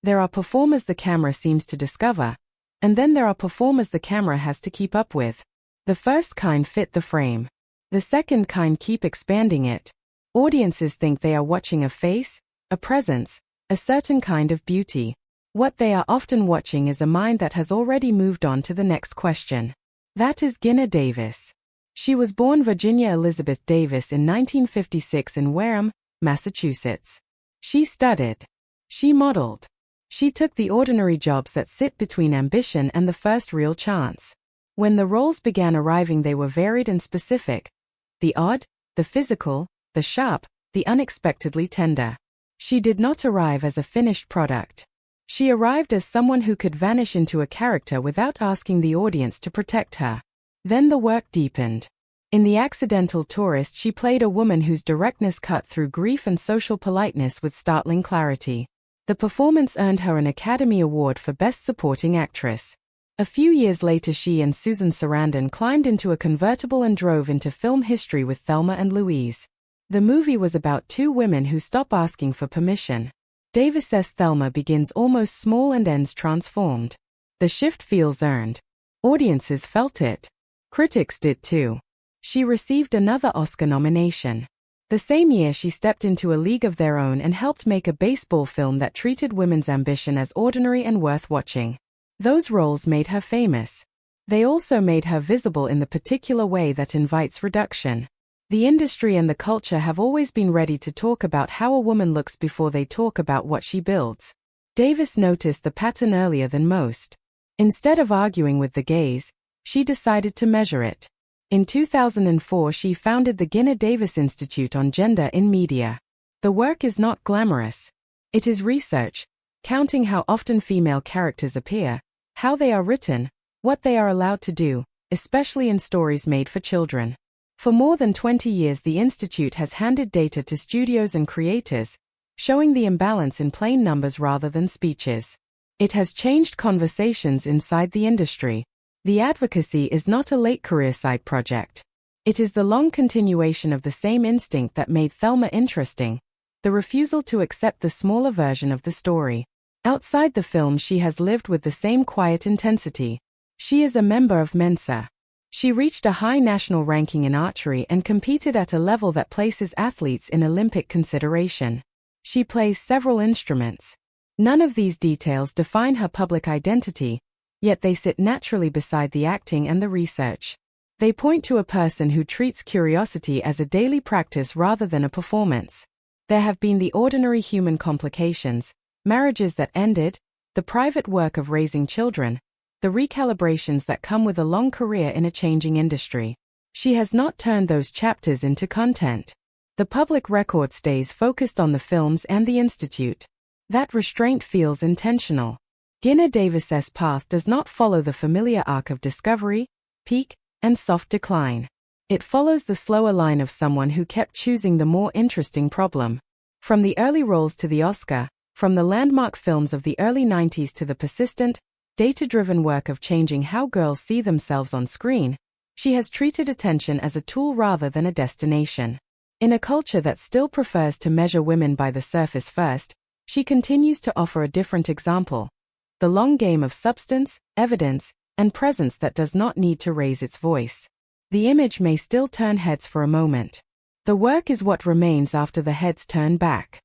There are performers the camera seems to discover, and then there are performers the camera has to keep up with. The first kind fit the frame. The second kind keep expanding it. Audiences think they are watching a face, a presence, a certain kind of beauty. What they are often watching is a mind that has already moved on to the next question. That is Geena Davis. She was born Virginia Elizabeth Davis in 1956 in Wareham, Massachusetts. She studied. She modeled. She took the ordinary jobs that sit between ambition and the first real chance. When the roles began arriving, they were varied and specific. The odd, the physical, the sharp, the unexpectedly tender. She did not arrive as a finished product. She arrived as someone who could vanish into a character without asking the audience to protect her. Then the work deepened. In The Accidental Tourist, she played a woman whose directness cut through grief and social politeness with startling clarity. The performance earned her an Academy Award for Best Supporting Actress. A few years later, she and Susan Sarandon climbed into a convertible and drove into film history with Thelma and Louise. The movie was about two women who stop asking for permission. Davis's Thelma begins almost small and ends transformed. The shift feels earned. Audiences felt it. Critics did too. She received another Oscar nomination. The same year, she stepped into a league of their own and helped make a baseball film that treated women's ambition as ordinary and worth watching. Those roles made her famous. They also made her visible in the particular way that invites reduction. The industry and the culture have always been ready to talk about how a woman looks before they talk about what she builds. Davis noticed the pattern earlier than most. Instead of arguing with the gaze, she decided to measure it. In 2004, she founded the Geena Davis Institute on Gender in Media. The work is not glamorous. It is research, counting how often female characters appear, how they are written, what they are allowed to do, especially in stories made for children. For more than 20 years, the Institute has handed data to studios and creators, showing the imbalance in plain numbers rather than speeches. It has changed conversations inside the industry. The advocacy is not a late career side project. It is the long continuation of the same instinct that made Thelma interesting, the refusal to accept the smaller version of the story. Outside the film, she has lived with the same quiet intensity. She is a member of Mensa. She reached a high national ranking in archery and competed at a level that places athletes in Olympic consideration. She plays several instruments. None of these details define her public identity, yet they sit naturally beside the acting and the research. They point to a person who treats curiosity as a daily practice rather than a performance. There have been the ordinary human complications, marriages that ended, the private work of raising children, the recalibrations that come with a long career in a changing industry. She has not turned those chapters into content. The public record stays focused on the films and the Institute. That restraint feels intentional. Geena Davis's path does not follow the familiar arc of discovery, peak, and soft decline. It follows the slower line of someone who kept choosing the more interesting problem. From the early roles to the Oscar, from the landmark films of the early 90s to the persistent, data-driven work of changing how girls see themselves on screen, she has treated attention as a tool rather than a destination. In a culture that still prefers to measure women by the surface first, she continues to offer a different example. The long game of substance, evidence, and presence that does not need to raise its voice. The image may still turn heads for a moment. The work is what remains after the heads turn back.